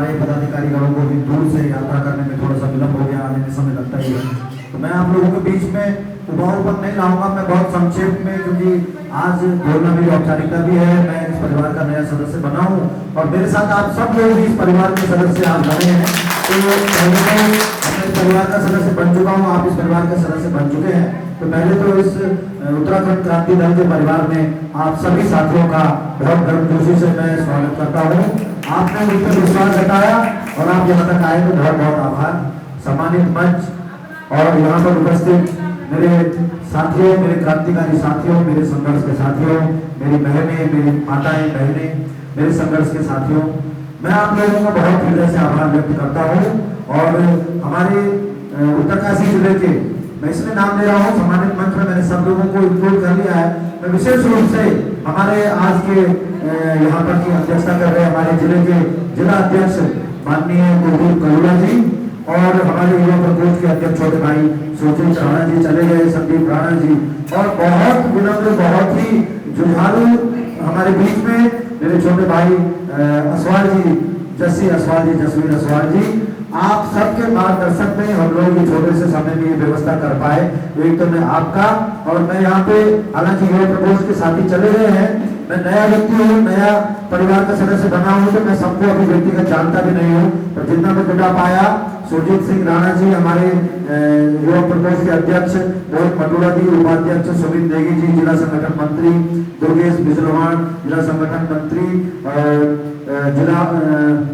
हमारे पदाधिकारी गणों को भी दूर से यात्रा करने में थोड़ा सा विलंब हो गया, आने में समय लगता ही है। तो मैं आप लोगों के बीच में उबाऊपन नहीं लाऊंगा, मैं बहुत संक्षेप में, क्योंकि आज बोलना मेरी औपचारिकता भी है, मैं इस परिवार का नया सदस्य बना हूँ और मेरे साथ आप सब लोग भी इस परिवार के सदस्य आप बने हैं। तो पहले तो मैं इस परिवार का सदस्य बन चुका हूँ, आप इस परिवार के सदस्य बन चुके हैं। तो पहले तो इस उत्तराखंड क्रांति दल के परिवार में आप सभी साथियों का बहुत गर्मजोशी से मैं स्वागत करता हूँ। आपने मुझ पर विश्वास जताया और आप यहाँ तक आए तो बहुत बहुत आभार। सम्मानित मंच और यहाँ पर उपस्थित मेरे साथियों, मेरे क्रांतिकारी साथियों, मेरे संघर्ष के साथियों, मेरी बहनें, मेरी माताएं बहनें, मेरे संघर्ष के साथियों, मैं आप लोगों का बहुत हृदय से आभार व्यक्त करता हूँ। और हमारे उत्तरकाशी जिले के, मैं इसलिए नाम ले रहा हूँ, सम्मानित मंच में मैंने सब लोगों को इंक्लूड कर लिया है। मैं विशेष रूप से हमारे आज के यहाँ पर की अध्यक्षता कर रहे हमारे जिले के जिला अध्यक्ष माननीय कुलदीप कलुड़ा जी और हमारे युवा प्रकोष्ठ के अध्यक्ष छोटे भाई सुरजीत राणा जी चले गए, संदीप राणा जी, और बहुत विनम्र, बहुत ही जुझारू हमारे बीच में मेरे छोटे भाई असवाल जी, जसवीर असवाल जी, आप सबके मार्गदर्शन में हम लोग ये छोटे से समय में ये व्यवस्था कर पाए। एक तो मैं आपका, और मैं यहाँ पे हालांकि युवा प्रकोष्ठ के साथी चले गए हैं, मैं नया व्यक्ति हूँ, नया परिवार का सदस्य बना हूँ, तो मैं सबको अभी व्यक्तिगत जानता भी नहीं हूँ, पर जितना मैं जुटा पाया, सुरजीत सिंह राणा जी हमारे युवा प्रकोष्ठ के अध्यक्ष, मोहित मंडोला जी उपाध्यक्ष, सुमित देगी जी जिला संगठन मंत्री, दुर्गेश बिजरवान जिला संगठन मंत्री,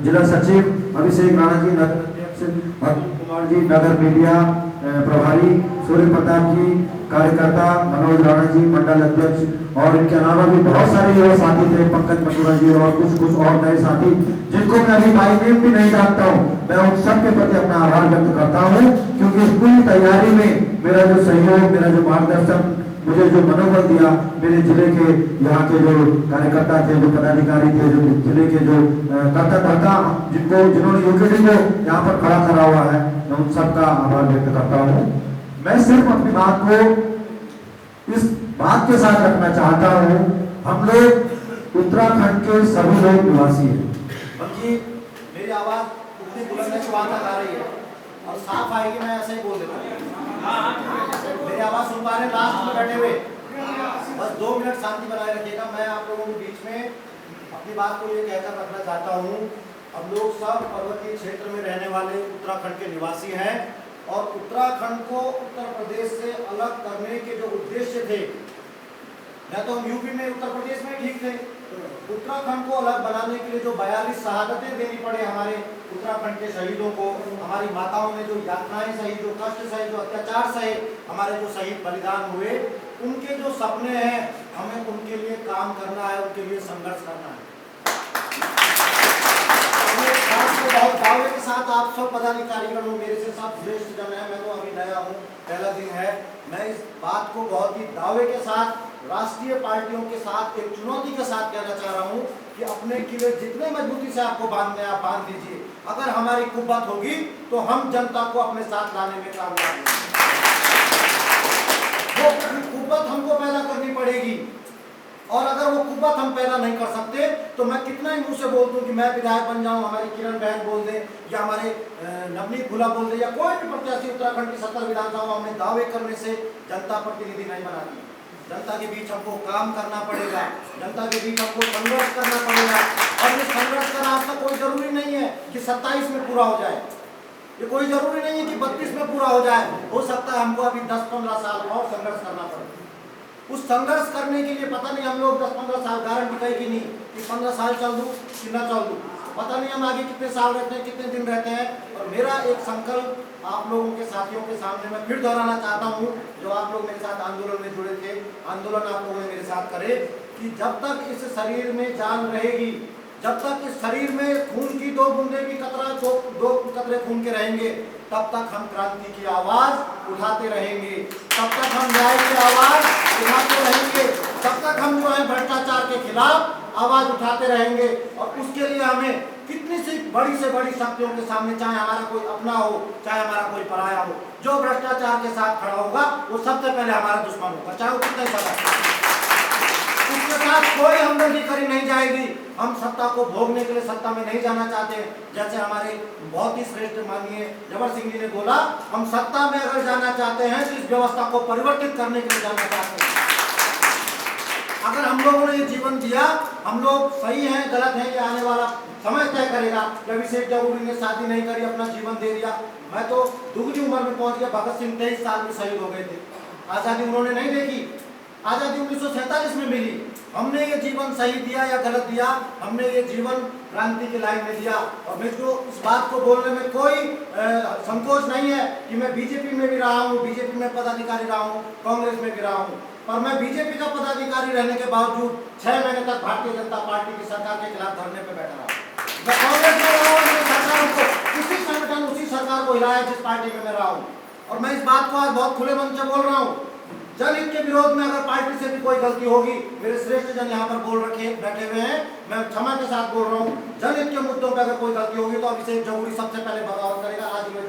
जिला सचिव अभिषेक राणा जी नगर अध्यक्ष, अरुण कुमार जी नगर मीडिया प्रभारी, सूर्य प्रताप जी कार्यकर्ता, मनोज राणा जी मंडल अध्यक्ष, और इनके अलावा भी बहुत सारे युवा साथी थे, पंकज मंडोला जी और कुछ और नए साथी जिनको मैं अभी बाई नेम भी नहीं जानता हूँ। मैं उन सब के प्रति अपना आभार व्यक्त करता हूँ, क्योंकि इस पूरी तैयारी में मेरा जो सहयोग, मेरा जो मार्गदर्शन, मुझे जो मनोबल दिया, मेरे जिले के यहाँ के जो कार्यकर्ता थे, जो पदाधिकारी थे, जो जिले के जो कर्ता जिन्होंने यूकेडी को यहाँ पर खड़ा करा हुआ है, मैं उन सबका आभार व्यक्त करता हूँ। मैं सिर्फ अपनी बात को इस बात के साथ रखना चाहता हूँ, हम लोग उत्तराखंड के सभी लोग निवासी हैं, बल्कि मेरी आवाज उतनी बुलंद है कि वहां तक आ रही है और साफ आएगी, मैं ऐसे ही बोल देता हूँ। मेरी आवाज सुन पा रहे हैं लास्ट में बैठे हुए, बस 2 मिनट शांति बनाए रखिएगा। मैं आप लोगों के बीच में अपनी बात को ये कहकर रखना चाहता हूँ, हम लोग सब पर्वतीय क्षेत्र में रहने वाले उत्तराखंड के निवासी हैं और उत्तराखंड को उत्तर प्रदेश से अलग करने के जो उद्देश्य थे, या तो हम यूपी में उत्तर प्रदेश में ठीक थे, उत्तराखंड को अलग बनाने के लिए जो 42 शहादतें देनी पड़े हमारे उत्तराखंड के शहीदों को, हमारी माताओं ने जो यातनाएं सही, जो कष्ट सहे, जो अत्याचार सहे, हमारे जो शहीद बलिदान हुए, उनके जो सपने हैं, हमें उनके लिए काम करना है, उनके लिए संघर्ष करना है। बहुत दावे के साथ आप सब पदाधिकारीगण हो, मेरे से सब श्रेष्ठ जन है, मैं तो अभी नया हूँ, पहला दिन है। मैं इस बात को बहुत ही दावे के साथ, राष्ट्रीय पार्टियों के साथ एक चुनौती के साथ कहना चाह रहा हूँ कि अपने किले जितने मजबूती से आपको बांधने आप बांध दीजिए। अगर हमारी कुव्वत होगी तो हम जनता को अपने साथ लाने में कामयाब होंगे। वो कुव्वत हमको पैदा करनी पड़ेगी, और अगर वो कुव्वत हम पैदा नहीं कर सकते तो मैं कितना ही मुंह से बोल दूं कि मैं विधायक बन जाऊं, हमारी किरण बहन बोल दे, या हमारे नवनीत भुला बोल दे, या कोई भी प्रत्याशी उत्तराखंड की 70 विधानसभाओं में दावे करने से जनता प्रतिनिधि नहीं बनाती। जनता के बीच हमको काम करना पड़ेगा, जनता के बीच हमको संघर्ष करना पड़ेगा, और ये संघर्ष का रास्ता कोई जरूरी नहीं है कि 27 में पूरा हो जाए, ये कोई जरूरी नहीं है कि 32 में पूरा हो जाए। हो सकता है हमको अभी 10-15 साल और संघर्ष करना पड़े। उस संघर्ष करने के लिए पता नहीं हम लोग 10-15 साल गारंटी कहे कि नहीं कि 15 साल चल दूं कि ना चल दूं, पता नहीं हम आगे कितने साल रहते हैं, कितने दिन रहते हैं। और मेरा एक संकल्प आप लोगों के साथियों के सामने मैं फिर दोहराना चाहता हूँ, जो आप लोग मेरे साथ आंदोलन में जुड़े थे, आंदोलन आप लोगों ने मेरे साथ करे, कि जब तक इस शरीर में जान रहेगी, जब तक इस शरीर में खून की 2 बूंदे भी दो कतरे खून के रहेंगे, तब तक हम क्रांति की आवाज उठाते रहेंगे, तब तक हम न्याय की आवाज उठाते रहेंगे, तब तक हम जो है भ्रष्टाचार के खिलाफ आवाज उठाते रहेंगे। और उसके लिए हमें कितनी सी बड़ी शक्तियों के सामने, चाहे हमारा कोई अपना हो, चाहे हमारा कोई पराया हो, जो भ्रष्टाचार के साथ खड़ा होगा वो सबसे पहले हमारा दुश्मन होगा, चाहे वो कितना ही बड़ा। इसके साथ कोई हमदर्दी नहीं जाएगी। हम सत्ता को भोगने के लिए सत्ता में नहीं जाना चाहते हैं। जैसे हमारे बहुत ही श्रेष्ठ माननीय जबर सिंह जी ने बोला, हम सत्ता में अगर जाना चाहते हैं तो इस व्यवस्था को परिवर्तित करने के लिए जाना चाहते हैं। अगर हम लोगों ने ये जीवन दिया, हम लोग सही हैं गलत हैं ये आने वाला समय तय करेगा। अभिषेक जगूड़ी ने शादी नहीं करी, अपना जीवन दे दिया। मैं तो दुगनी उम्र में पहुंच गया। भगत सिंह 23 साल में शहीद हो गए थे। आजादी उन्होंने नहीं देखी। आजादी 1947 में मिली। हमने ये जीवन सही दिया या गलत दिया, हमने ये जीवन क्रांति की लाइन में दिया। और मुझको इस बात को बोलने में कोई संकोच नहीं है कि मैं बीजेपी में भी रहा हूँ, बीजेपी में पदाधिकारी रहा हूँ, कांग्रेस में भी रहा हूँ। और मैं बीजेपी का पदाधिकारी रहने के बावजूद 6 महीने तक भारतीय जनता पार्टी की सरकार के खिलाफ धरने पर बैठा रहा। मैं कांग्रेस में रहा हूँ, सरकार को उसी संगठन उसी सरकार को हिलाया जिस पार्टी में मैं रहा हूँ। और मैं इस बात को आज बहुत खुले मन से बोल रहा हूँ। जनहित के विरोध में अगर पार्टी से भी कोई गलती होगी, मेरे श्रेष्ठ जन यहाँ पर बोल रखे बैठे हुए हैं, मैं क्षमा के साथ बोल रहा हूँ। जनहित के मुद्दों पर अगर कोई गलती होगी तो अभिषेक जगूड़ी सबसे पहले बगावत करेगा। आज मैं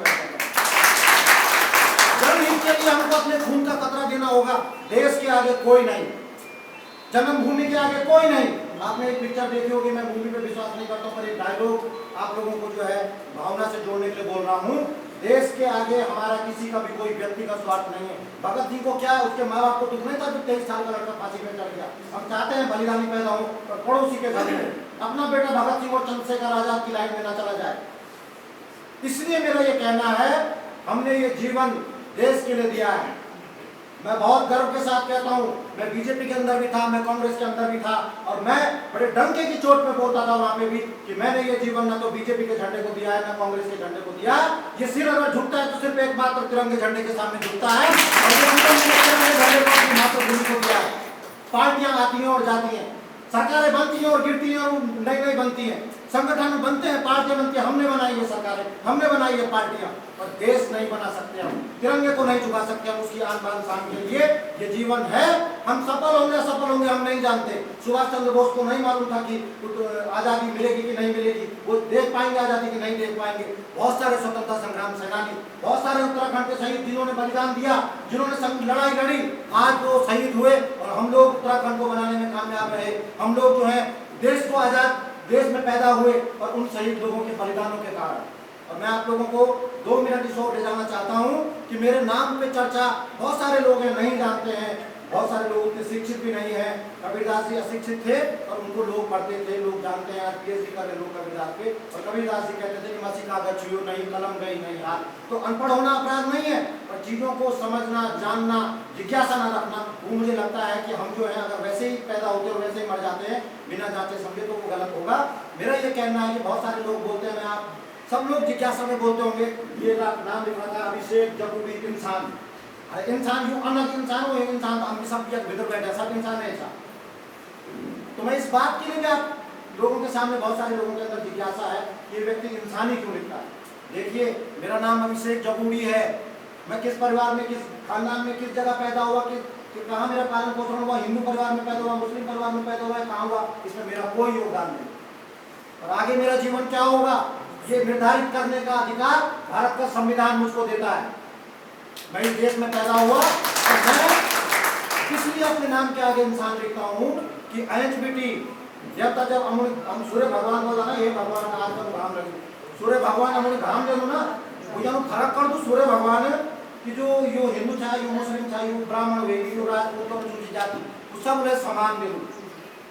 जनहित के लिए हमको अपने खून का कतरा देना होगा। देश के आगे कोई नहीं, जन्मभूमि के आगे कोई नहीं। आपने एक पिक्चर देखी होगी, मैं मूवी पे विश्वास नहीं करता हूँ, पर एक डायलॉग आप लोगों को जो है भावना से जोड़ने के लिए बोल रहा हूँ। देश के आगे हमारा किसी का भी कोई व्यक्तिगत स्वार्थ नहीं है। भगत सिंह को क्या, उसके माँ बाप को दुख नहीं था कि 23 साल का लड़का फांसी पे चढ़ गया। हम चाहते हैं बलिदानी पैदा हो और पड़ोसी के घर में अपना बेटा भगत सिंह और चंद्रशेखर आजाद की लाइन में ना चला जाए। इसलिए मेरा ये कहना है, हमने ये जीवन देश के लिए दिया है। मैं बहुत गर्व के साथ कहता हूँ, मैं बीजेपी के अंदर भी था, मैं कांग्रेस के अंदर भी था, और मैं बड़े डंके की चोट पे बोलता था वहां पे भी कि मैंने ये जीवन ना तो बीजेपी के झंडे को दिया है ना कांग्रेस के झंडे को दिया। ये सिर अगर झुकता है तो सिर्फ एकमात्र तिरंगे झंडे के सामने झुकता है, और ये मातृभूमि को दिया है। पार्टियां आती हैं और जाती हैं, सरकारें बनती हैं और गिरती हैं और नई नई बनती हैं, संगठन बनते हैं, पार्टियां बनती हैं। हमने बनाई है सरकारें, हमने बनाई है पार्टियां, और देश नहीं बना सकते हम, तिरंगे को नहीं झुका सकते हम उसकी आन बान शान के लिए। ये जीवन है, हम सफल होंगे असफल होंगे हम नहीं जानते। सुभाष चंद्र बोस को नहीं मालूम था कि आजादी मिलेगी कि नहीं मिलेगी, वो देख पाएंगे आजादी कि नहीं देख पाएंगे। बहुत सारे स्वतंत्रता संग्राम सेनानी, बहुत सारे उत्तराखंड के शहीद जिन्होंने बलिदान दिया, जिन्होंने लड़ाई लड़ी, आज वो शहीद हुए और हम लोग उत्तराखंड को बनाने में कामयाब रहे। हम लोग जो है देश को आजाद देश में पैदा हुए और उन शहीद लोगों के बलिदानों के कारण। और मैं आप लोगों को 2 मिनट इस ओर ले जाना चाहता हूं कि मेरे नाम पे चर्चा बहुत सारे लोग हैं नहीं जानते हैं, बहुत सारे लोग उतने शिक्षित भी नहीं है। कबीरदास जी अशिक्षित थे और उनको लोग पढ़ते थे, लोग जानते हैं। आज पीएचडी कर रहे लोग कबीरदास पे, और कबीरदास जी कहते थे कि मसी कागज छुओ नहीं, कलम गई नहीं हाथ। तो अनपढ़ होना अपराध नहीं है, पर चीजों को समझना, जानना, जिज्ञासा न रखना, वो मुझे लगता है कि हम जो है अगर वैसे ही पैदा होते और वैसे ही मर जाते हैं बिना जांचे समझे तो वो गलत होगा। मेरा ये कहना है कि बहुत सारे लोग बोलते हैं, मैं आप सब लोग जिज्ञासा में बोलते होंगे, ये नाम लिखा था अभिषेक जगूड़ी इंसान, इंसान यू अलग इंसान हो, इंसान हम सब भीतर बैठे सब इंसान है ऐसा। तो मैं इस बात के लिए आप लोगों के सामने, बहुत सारे लोगों के अंदर जिज्ञासा है कि ये व्यक्ति इंसान ही क्यों लिखता है। देखिए, मेरा नाम अभिषेक जगूड़ी है, मैं किस परिवार में, किस खानदान में, किस जगह पैदा हुआ, कि कहाँ मेरा पालन पोषण हुआ, हिंदू परिवार में पैदा हुआ, मुस्लिम परिवार में पैदा हुआ, कहाँ हुआ, इसमें मेरा कोई योगदान नहीं। और आगे मेरा जीवन क्या होगा ये निर्धारित करने का अधिकार भारत का संविधान मुझको देता है। मैं इस देश में पैदा हुआ और मैं इसलिए अपने नाम के आगे इंसान लिखता हूँ कि एचबीटी जब तक जब हम सूर्य भगवान बोला ना, ये भगवान आज तक घाम लगे, सूर्य भगवान हम घाम ले लो ना, वो फर्क कर दो सूर्य भगवान कि जो यो हिंदू था, यो मुस्लिम था, यो ब्राह्मण वेदी, यो राजपूत और दूसरी जाति, सब उन्हें समान दे दो।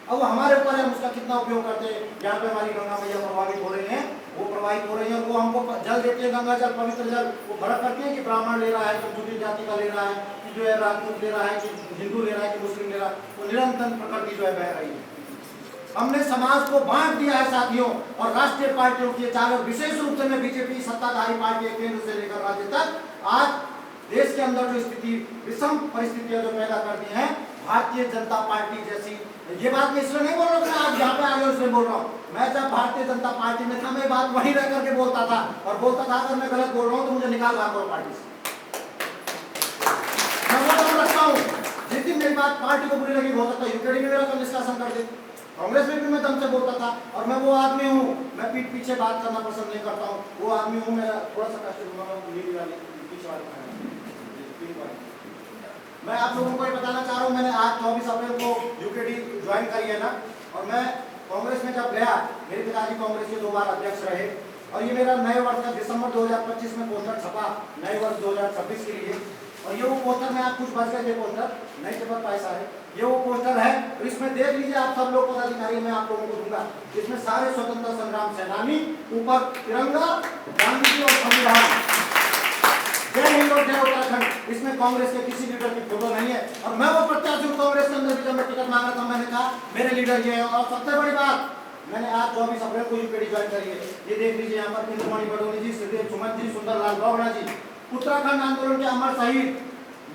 अब हमारे ऊपर है उसका कितना उपयोग करते हैं। यहाँ पे हमारी गंगा मैया प्रभावित हो रही हैं, वो प्रभावित हो रही है, वो हमको जल देती है, गंगा जल, पवित्र जल, वो भड़क करती है कि ब्राह्मण ले रहा है, कि दूसरी जाति का ले रहा है, कि जो है राजपूत ले रहा है, कि हिंदू ले रहा है, कि मुस्लिम ले रहा है, वो निरंतर प्रकृति जो है बह रही है। हमने समाज को बांट दिया है साथियों, और राष्ट्रीय पार्टियों की चालक, विशेष रूप से मैं बीजेपी सत्ताधारी पार्टी है, केंद्र से लेकर राज्य तक, आज देश के अंदर जो स्थिति, विषम परिस्थितियां जो पैदा करती हैं, भारतीय जनता पार्टी जैसी, ये बात मैं इसलिए नहीं बोल रहा हूँ, आज यहाँ पे आ गया इसलिए बोल रहा हूँ। मैं जब भारतीय जनता पार्टी में था, मैं बात वहीं रह करके बोलता था, और बोलता था अगर मैं गलत बोल रहा हूँ तो मुझे निकाल करो पार्टी से। मैं वो रखता हूँ, जिस दिन मेरी बात पार्टी को बुरी लगी, हो सकता है यूकेडी में मेरा कल निष्कासन कर दे, कांग्रेस में भी मैं दम से बोलता था, और मैं वो आदमी हूँ, मैं पीठ पीछे बात करना पसंद नहीं करता हूँ, वो आदमी हूँ। मेरा थोड़ा सा कष्ट मैं आप लोगों को ये बताना चाह रहा हूँ, मैंने आज 24 अप्रैल को यूकेडी ज्वाइन करी है ना, और मैं कांग्रेस में जब गया, मेरे पिताजी कांग्रेस के 2 बार अध्यक्ष रहे, और ये मेरा नए वर्ष का दिसंबर 2025 में पोस्टर छपा नए वर्ष 2026 के लिए, और ये वो पोस्टर में आप कुछ बच गए थे पोस्टर, नहीं छपा पैसा है, ये वो पोस्टर है। तो इसमें देख लीजिए आप सब लोग, पदाधिकारी मैं आप लोगों को दूंगा, इसमें सारे स्वतंत्रता संग्राम सेनानी, ऊपर तिरंगा, गांधी जी और संविधान, जय हिंद और जय उत्तराखंड। इसमें कांग्रेस के किसी लीडर की फोटो नहीं है, और मैं वो प्रत्याशी हूँ कांग्रेस के अंदर भी। जब मैं टिकट मांगा था मैंने कहा मेरे लीडर ये है, और सबसे बड़ी बात, मैंने आज 24 अप्रैल को यूकेडी ज्वाइन करी है। ये देख लीजिए यहाँ पर इंद्रमणि बडोनी जी, श्रीदेव सुमन जी, सुंदरलाल बोगड़ा जी, उत्तराखंड आंदोलन के अमर शहीद,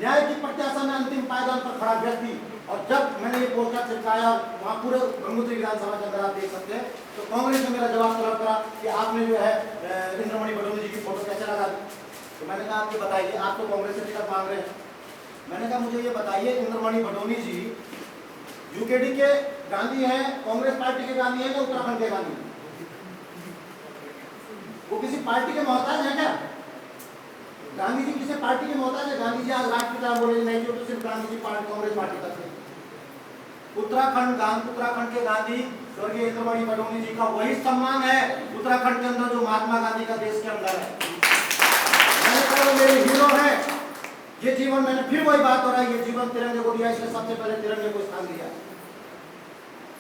न्याय की प्रत्याशा में अंतिम पायदान पर खड़ा व्यक्ति। और जब मैंने ये पोस्टर चिपकाया, वहाँ पूरे गंगोत्री विधानसभा के अंदर आप देख सकते हैं, तो कांग्रेस ने मेरा जवाब तलब करा कि आपने जो है इंद्रमणि बडोनी जी की फोटो कैसे लगा दी। तो मैंने कहा आप ये बताइए, आप तो कांग्रेस से टिकट मांग रहे हैं, मैंने कहा मुझे ये बताइए इंद्रमणि बडोनी जी यूकेडी के गांधी हैं, कांग्रेस पार्टी के गांधी हैं या उत्तराखंड के गांधी? वो किसी पार्टी के मोहताज हैं क्या? गांधी जी किसी पार्टी के मोहताज है? गांधी जी आज राष्ट्रपिता बोले नहीं, तो सिर्फ गांधी जी पार्टी कांग्रेस पार्टी तक है। उत्तराखंड के गांधी स्वर्गीय इंद्रमणि बडोनी जी का वही सम्मान है उत्तराखंड के अंदर जो महात्मा गांधी का देश के अंदर है। मैंने कहा मेरे हीरो है। ये जीवन, मैंने फिर वही बात हो रहा है, ये जीवन तिरंगे को दिया, इसलिए सबसे पहले तिरंगे को स्थान दिया।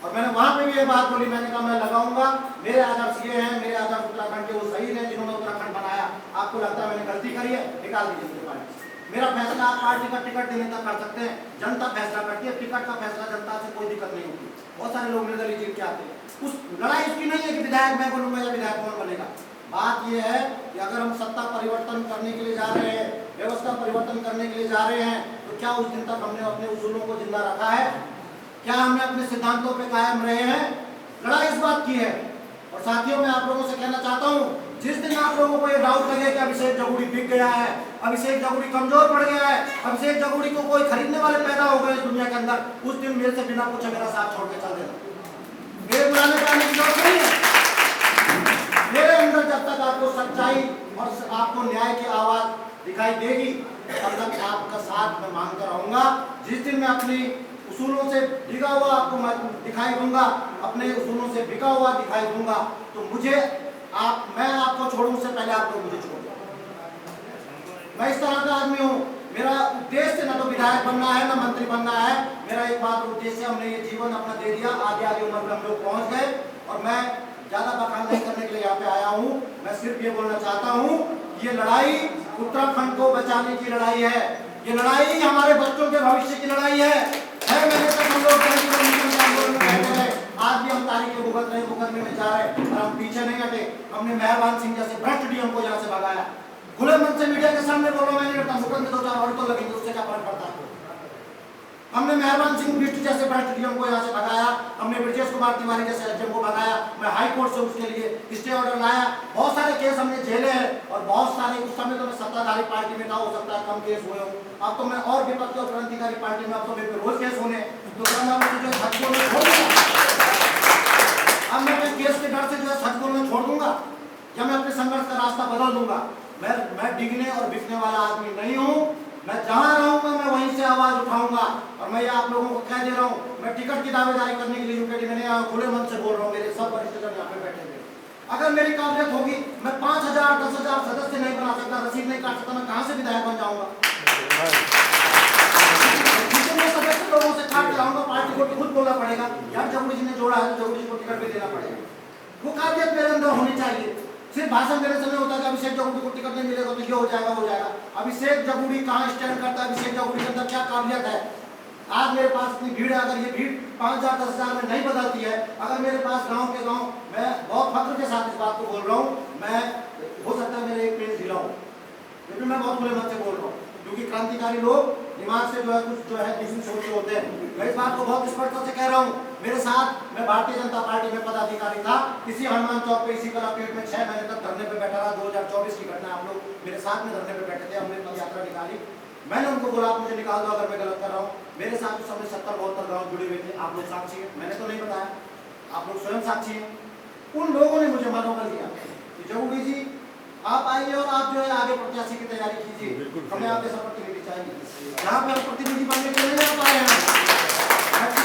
और मैंने वहां पे भी ये बात बोली, मैंने कहा मैं लगाऊंगा, मेरे आदर्श ये हैं, मेरे आदर्श उत्तराखंड के वो शहीद हैं जिन्होंने उत्तराखंड बनाया। आपको लगता है मैंने गलती करी है, निकाल दीजिए मेरी पार्टी। मेरा फैसला आप पार्टी का टिकट देने तक कर सकते हैं, जनता फैसला करती है, टिकट का फैसला जनता से कोई दिक्कत नहीं होती। बहुत सारे लोग निर्दलीय जीत के आते हैं, उस लड़ाई उसकी नहीं है कि विधायक मैं बनूंगा या विधायक कौन बनेगा। बात यह है कि अगर हम सत्ता परिवर्तन करने के लिए जा रहे हैं, व्यवस्था परिवर्तन करने के लिए जा रहे हैं, तो क्या उस दिन तक हमने अपने उसूलों को जिंदा रखा है? क्या हमने अपने सिद्धांतों पे कायम रहे हैं? लड़ाई इस बात की है। और साथियों, मैं आप लोगों से कहना चाहता हूं, जिस दिन आप लोगों को ये डाउट लगे कि अभिषेक जगुड़ी बिक गया है, अभिषेक जगुड़ी कमजोर पड़ गया है, अभिषेक जगुड़ी को कोई खरीदने वाले पैदा हो गए इस दुनिया के अंदर, उस दिन मेरे से बिना पूछे मेरा साथ छोड़ के चल देना। मेरे बुलाने का आने की जरूरत नहीं है। मेरे अंदर जब तक आपको सच्चाई और आपको न्याय की आवाज दिखाई देगी, तब तक आपका साथ मैं मांगता रहूंगा। जिस दिन मैं अपनी उसूलों से बिका हुआ आपको मैं दिखाई दूंगा, अपने उसूलों से बिका हुआ दिखाई दूंगा, तो मैं आपको छोड़ूं उससे पहले आप लोग मुझे छोड़ दो। मैं इस तरह का आदमी हूं। मेरा उद्देश्य न तो विधायक बनना है न मंत्री बनना है। मेरा एक बात उद्देश्य, हमने ये जीवन अपना दे दिया, आगे उम्र में हम लोग पहुंच गए, और मैं ज्यादा बखान नहीं करने के लिए यहाँ पे आया हूँ। मैं सिर्फ ये बोलना चाहता हूँ, ये लड़ाई उत्तराखंड को बचाने की लड़ाई है, ये लड़ाई हमारे बच्चों के भविष्य की लड़ाई है। मैंने तक हम लोग आज भी हम तारीख मुकदमे में जा रहे हैं, और हम पीछे नहीं हटे। हमने मेहरबान सिंह जैसे भ्रष्ट डीएम को यहाँ से भगाया, खुले मन से मीडिया के सामने बोलो, मैं नहीं करता, मुकदमे 2 4 और तो लगेंगे, उससे क्या फर्क पड़ता है। हमने मेहरबान सिंह बिष्ट जैसे भ्रष्ट डीएम को यहाँ से भगाया, हमने ब्रजेश कुमार तिवारी जैसे एसडीएम को भगाया, मैं हाई कोर्ट से उसके लिए स्टे ऑर्डर लाया, बहुत सारे केस हमने झेले हैं, और बहुत सारे, उस समय तो मैं सत्ताधारी पार्टी में था, हो सकता है कम केस हुए हो, अब तो मैं और विपक्ष और क्रांतिकारी पार्टी में, अब तो मेरे पे रोज केस होने, तो अब मैं केस के डर से जो है सच बोलना छोड़ दूंगा, या मैं अपने संघर्ष का रास्ता बदल दूंगा। मैं डिगने और बिकने वाला आदमी नहीं हूँ। मैं जहां रहूंगा मैं वहीं से आवाज उठाऊंगा, और मैं ये आप लोगों को कह दे रहा हूँ, मैं टिकट की दावेदारी करने के लिए यूकेडी में नहीं आया, खुले मन से बोल रहा हूँ। मेरे सब वरिष्ठजन यहाँ पे बैठे हुए, अगर मेरी काबिलियत होगी, मैं 5000 10,000 सदस्य नहीं बना सकता, रसीद नहीं काट सकता, मैं कहां से विधायक बन जाऊंगा? सदस्य लोगों से काट के लाऊंगा, पार्टी को खुद बोलना पड़ेगा, यार जगुड़ी जी ने जोड़ा है तो जगुड़ी जी को टिकट भी देना पड़ेगा। वो काबिलियत मेरे अंदर होनी चाहिए। सिर्फ भाषण देने से नहीं होता कि अभिषेक जगुड़ी को टिकट नहीं मिलेगा तो ये हो जाएगा। अभिषेक जगुड़ी कहाँ स्टैंड करता है, अभिषेक जगुड़ी के अंदर क्या काबिलियत है? आज मेरे पास इतनी भीड़ है, अगर ये भीड़ 5000 10,000 में नहीं बदलती है, अगर मेरे पास गांव के गांव, मैं बहुत फख्र के साथ इस बात को बोल रहा हूँ, मैं हो सकता है मेरे एक पेज ढीला हो, लेकिन मैं बहुत खुले मन से बोल रहा हूँ, क्योंकि क्रांतिकारी लोग दिमाग से कुछ दूसरी सोच के होते हैं। मैं इस बात को बहुत स्पष्टता से कह रहा हूँ। मेरे साथ मैं भारतीय जनता पार्टी में पदाधिकारी था, इसी हनुमान चौक पे, इसी कलेक्ट्रेट में 6 महीने तक धरने पे बैठा रहा। 2024 की घटना, हम लोग मेरे साथ में धरने पे बैठे थे, हमने पद यात्रा निकाली। मैंने उनको बोला आप मुझे निकाल दो अगर मैं गलत कर रहा हूँ। मेरे साथ उस समय 70-72 गाँव जुड़े हुए थे, आप लोग साक्षी हैं, मैंने तो नहीं बताया, आप लोग स्वयं साक्षी हैं। उन लोगों ने मुझे मनोबल दिया कि जगुड़ी जी आप आइए और आप जो है आगे प्रत्याशी की तैयारी कीजिए। हमें आप जैसा प्रतिनिधि चाहिए, जहाँ पे हम प्रतिनिधि बनने के लिए नहीं पाए हैं।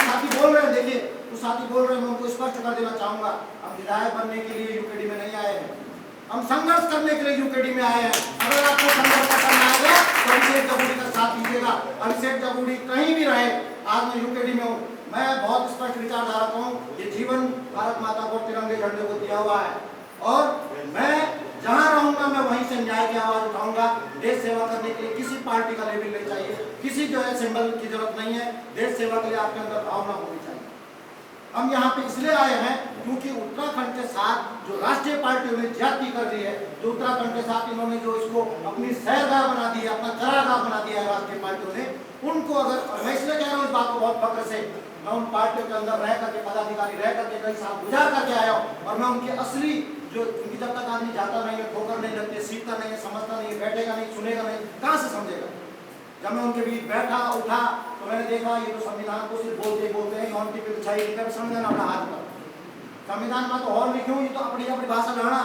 साथी बोल रहे हैं, देखिए तो साथी बोल रहे हैं, मैं उनको स्पष्ट कर देना चाहूंगा, हम विधायक बनने के लिए यूकेडी में नहीं आए हैं, हम संघर्ष करने के लिए यूकेडी में आए हैं। अगर आपको संघर्ष करना आएगा तो अभिषेक जगूड़ी का साथ दीजिएगा। अभिषेक जगूड़ी कहीं भी रहे, आज मैं यूकेडी में हूँ, मैं बहुत स्पष्ट विचारधारा का हूँ। ये जीवन भारत माता को तिरंगे झंडे को दिया हुआ है और मैं जहां रहूंगा मैं वहीं से न्याय की आवाज उठाऊंगा। देश सेवा करने के लिए किसी पार्टी का लेबल नहीं चाहिए, किसी जो है सिंबल की जरूरत नहीं है। देश सेवा के लिए आपके अंदर भावना होनी चाहिए। हम यहाँ पे इसलिए आए हैं क्योंकि उत्तराखंड के साथ जो राष्ट्रीय पार्टियों ने ज्यादती कर दी है, जो उत्तराखंड के साथ इन्होंने जो इसको अपनी सैरगाह बना दी है, अपना चरागाह बना दिया है राष्ट्रीय पार्टियों ने, उनको अगर मैं इसलिए कह रहा हूँ इस बात को बहुत फक्र से, मैं उन पार्टियों के अंदर रह करके पदाधिकारी रह करके कई साल गुजार करके आया हूँ और मैं उनकी असली जो उनकी जब तक आदमी जाता नहीं है, ठोकर नहीं लगती, सीखता नहीं है, समझता नहीं है, बैठेगा नहीं, सुनेगा नहीं, कहाँ से समझेगा। जब मैं उनके बीच बैठा उठा तो मैंने देखा ये तो संविधान को सिर्फ बोलते बोलते हैं, यौन की बिछाई लेकर संविधान अपना हाथ पर संविधान में तो और लिखूं, ये तो अपनी अपनी भाषा जाना।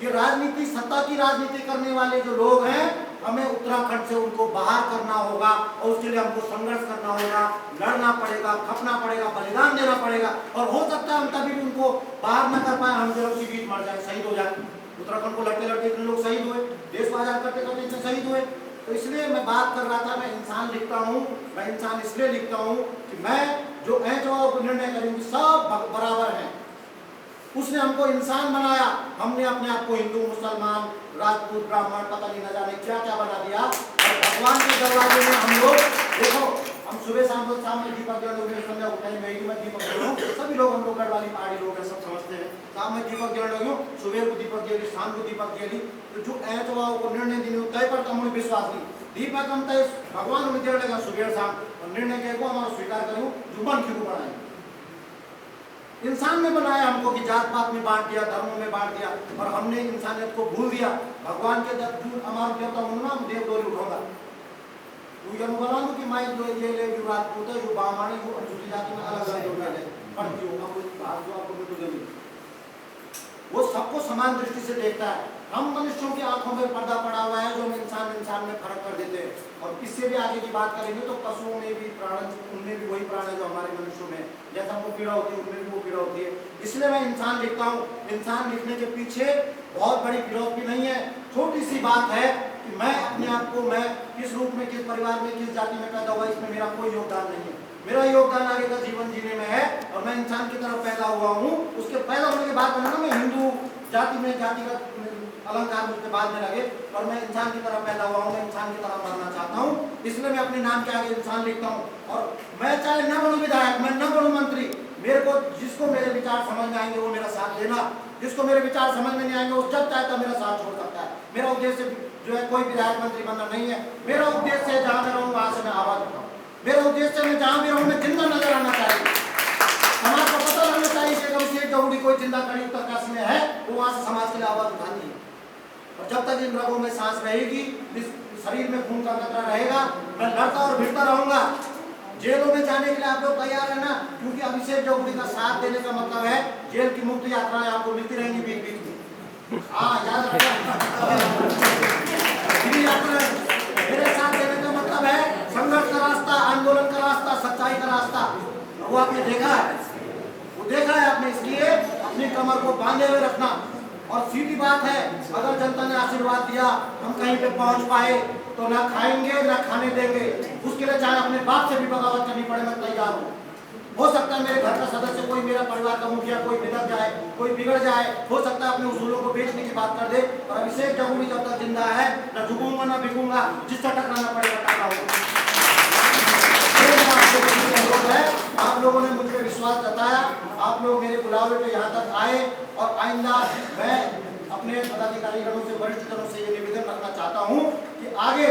ये राजनीति, सत्ता की राजनीति करने वाले जो लोग हैं, हमें उत्तराखंड से उनको बाहर करना होगा और उसके लिए हमको संघर्ष करना होगा, लड़ना पड़ेगा, खपना पड़ेगा, बलिदान देना पड़ेगा। और हो सकता है हम तभी भी उनको बाहर न कर पाए, हम जब उसी बीच मर जाए, शहीद हो जाए। उत्तराखंड को लड़ते लड़ते इतने लोग शहीद हुए, देश को आजाद करते करते इतने शहीद हुए। तो इसलिए मैं बात कर रहा था, मैं इंसान लिखता हूँ, मैं इंसान इसलिए लिखता हूँ कि मैं जो निर्णय करूंगी सब बराबर हैं। उसने हमको इंसान बनाया, हमने अपने आप को हिंदू, मुसलमान, राजपूत, ब्राह्मण, पता नहीं न जाने क्या क्या बना दिया। और भगवान के दरवाजे में हम लोग देखो, हम सुबह शाम में दीपक जलाओगे, संध्या को टाइम रहेगी, मैं दीपक जलाऊं, सभी लोग हम लोग गढ़वाली पहाड़ी लोग हैं, सब समझते हैं। शाम में दीपक जल रही हूँ, सुबह को दीपक जली, शाम को दीपक जली। तो जो ऐतवार को निर्णय दिन तय पर कम विश्वास नहीं, दीपक हम तय भगवान में जल लेगा सुबह शाम, और निर्णय के को हमारा स्वीकार करूँ, जुबान क्यों बढ़ाए। इंसान ने बनाया हमको कि जात पात में बांट दिया, धर्मों में बांट दिया, और हमने इंसानियत को भूल दिया। भगवान के हमारा देवता होना, देव डोली उठाऊंगा तो बोला कि मैं जो ये ले जो राजपूत है, जो ब्राह्मण है, जो अनुसूचित जाति में अलग अलग लोग है, पढ़ती हूँ आपको, वो सबको समान दृष्टि से देखता है। हम मनुष्यों की आंखों में पर्दा पड़ा हुआ है, जो हम इंसान में फर्क कर देते हैं। और इससे भी आगे की बात करेंगे तो पशुओं में भी प्राण, उनमें भी वही प्राण है जो हमारे मनुष्यों में, जैसा हमको पीड़ा होती है उनमें भी वो पीड़ा होती है। इसलिए मैं इंसान लिखता हूँ। इंसान लिखने के पीछे बहुत बड़ी फिलॉसफी नहीं है, छोटी सी बात है कि मैं अपने आप को, मैं किस रूप में, किस परिवार में, किस जाति में पैदा हुआ, इसमें मेरा कोई योगदान नहीं है। मेरा योगदान आगे का जीवन जीने में है, और मैं इंसान की तरफ पैदा हुआ हूँ। उसके पैदा होने के बाद बना ना, मैं हिंदू जाति में, जातिगत अलंकार मुझे बाद में लगे, और मैं इंसान की तरह पैदा हुआ हूँ, मैं इंसान की तरह मरना चाहता हूँ। इसलिए मैं अपने नाम के आगे इंसान लिखता हूँ। और मैं चाहे न बनूं विधायक, मैं न बनूं मंत्री, मेरे को जिसको मेरे विचार समझ में आएंगे वो मेरा साथ देना, जिसको मेरे विचार समझ में नहीं आएंगे वो जब चाहता मेरा साथ छोड़ सकता है। मेरा उद्देश्य जो है कोई विधायक मंत्री बनना नहीं है। मेरा उद्देश्य है जहाँ मैं रहूँ वहां से मैं आवाज उठाऊँ। मेरा उद्देश्य में जहाँ भी रहूँ मैं जिंदा नजर आना चाहिए। समाज को पता लगना चाहिए कि अभिषेक जगूड़ी कोई जिंदा खड़ी उत्तरकाशी में है, वो वहां से समाज के लिए आवाज उठानी है। और जब तक इन रगों में सांस रहेगी, शरीर में खून का कतरा रहेगा, मैं लड़ता और भिड़ता रहूंगा। जेलों में जाने के लिए आप लोग तैयार है ना? क्योंकि अभिषेक जगूड़ी का साथ देने का मतलब है जेल की मुक्त यात्राएं आपको मिलती रहेंगी बीच बीच में। हाँ याद रखना, मेरे साथ देने का मतलब है संघर्ष का रास्ता, आंदोलन का रास्ता, सच्चाई का रास्ता। वो आपने देखा है, वो देखा है आपने। इसलिए अपनी कमर को बांधे हुए रखना। और सीधी बात है, अगर जनता ने आशीर्वाद दिया, हम कहीं पे पहुंच पाए तो ना खाएंगे ना खाने देंगे। उसके लिए चाहे अपने बाप से भी बगावत करनी पड़े, मैं तैयार हूँ। हो सकता है मेरे घर का सदस्य, कोई मेरा परिवार का मुखिया, कोई बिगड़ जाए, कोई बिगड़ जाए, हो सकता है अपने उसूलों को बेचने की बात कर दे। और अभिषेक जगूड़ी जब तक जिंदा है, न झुकूंगा ना बिकूंगा, जिससे टकराना पड़ेगा टकराऊंगा। आप लोगों ने मुझ पर विश्वास जताया, आप लोग मेरे बुलावे पे यहाँ तक आए। और आइंदा मैं अपने पदाधिकारीगणों से, वरिष्ठ जनों से ये निवेदन रखना चाहता हूँ कि आगे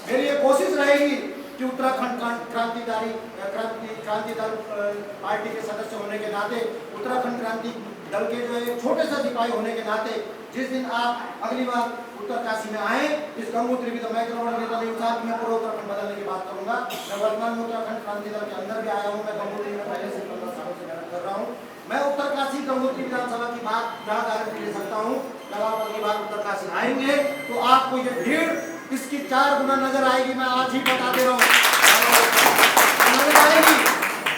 मेरी ये कोशिश रहेगी कि उत्तराखंड क्रांति दल पार्टी के सदस्य होने के नाते, उत्तराखंड क्रांति दल के जो है छोटे से सिपाही होने के नाते, जिस दिन आप अगली बार उत्तरकाशी में आए, इस गंगोत्री भी तो मैं नेता नहीं था कि मैं पूरा उत्तराखंड बदलने की बात करूंगा। मैं वर्तमान में उत्तराखंड क्रांति दल के अंदर भी आया हूँ। मैं गंगोत्री में पहले से 15 सालों से मेहनत कर रहा हूँ। मैं उत्तरकाशी गंगोत्री विधानसभा की बात यहाँ गारंटी ले सकता हूँ लगाओ अगली बार उत्तरकाशी आएंगे तो आपको ये भीड़ इसकी 4 गुना नजर आएगी। मैं आज ही बता दे रहा हूँ, नजर आएगी।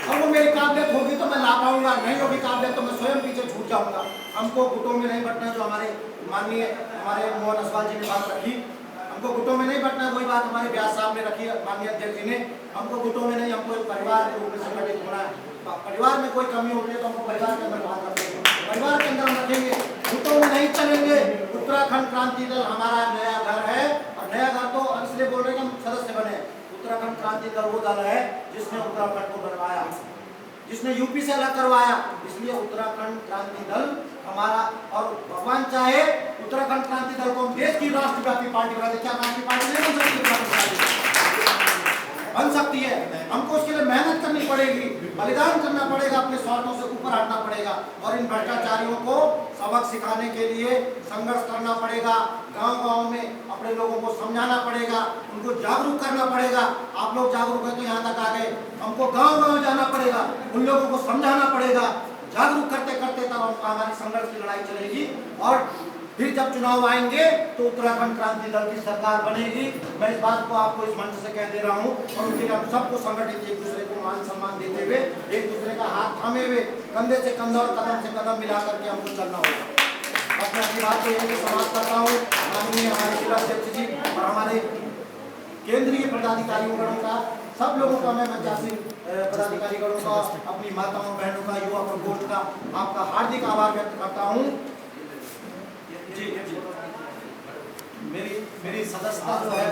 और वो मेरी काबिलियत होगी तो मैं ला पाऊंगा, नहीं होगी काबिलियत तो मैं स्वयं पीछे छूट जाऊंगा। हमको गुटों में नहीं बटना, जो हमारे माननीय हमारे मोहन असवाल जी ने बात रखी, हमको गुटों में नहीं बटना। वही बात हमारे व्यास साहब ने रखी, माननीय अध्यक्ष जी ने, हमको गुटों में नहीं, हमको एक परिवार के रूप में संगठित होना है। परिवार में कोई कमी होती है तो हमको परिवार के अंदर बात रखेंगे, परिवार के अंदर हम रखेंगे, गुटों में नहीं चलेंगे। उत्तराखंड क्रांति दल हमारा नया घर है, और नया घर तो इसलिए बोल रहे हैं कि हम सदस्य बने। उत्तराखंड क्रांति दल वो दल है जिसने उत्तराखंड को बनवाया, जिसने यूपी से अलग करवाया, इसलिए उत्तराखंड क्रांति दल हमारा। और भगवान चाहे उत्तराखंड क्रांति दल को हम देश की राष्ट्रव्यापी पार्टी बना दे। क्या राष्ट्रीय पार्टी नहीं बन सकती? बन सकती है। हमको उसके लिए मेहनत करनी पड़ेगी, बलिदान करना पड़ेगा, अपने स्वार्थों से ऊपर हटना पड़ेगा, और इन भ्रष्टाचारियों को सबक सिखाने के लिए संघर्ष करना पड़ेगा। गांव-गांव में अपने लोगों को समझाना पड़ेगा, उनको जागरूक करना पड़ेगा। आप लोग जागरूक है तो यहाँ तक आ गए, हमको गांव-गांव जाना पड़ेगा, उन लोगों को समझाना पड़ेगा। जागरूक करते करते तब हमारी संघर्ष की लड़ाई चलेगी, और फिर जब चुनाव आएंगे तो उत्तराखंड क्रांति दल की सरकार बनेगी। मैं इस बात को आपको इस मंच से कह दे रहा हूँ, और उनके लिए हम सबको संगठित एक दूसरे को मान सम्मान देते हुए, एक दूसरे का हाथ थामे हुए, कंधे से कंधा और कदम से कदम मिला करके हमको चलना होगा। अपने अपनी बात को यही समाप्त करता हूँ। माननीय हमारे जिला अध्यक्ष जी और हमारे केंद्रीय पदाधिकारियों का, सब लोगों का, मैं मंचासीन पदाधिकारीगणों का, अपनी माताओं बहनों का, युवा प्रकोष्ठ का आपका हार्दिक आभार व्यक्त करता हूँ। जी, मेरी सदस्यता जो है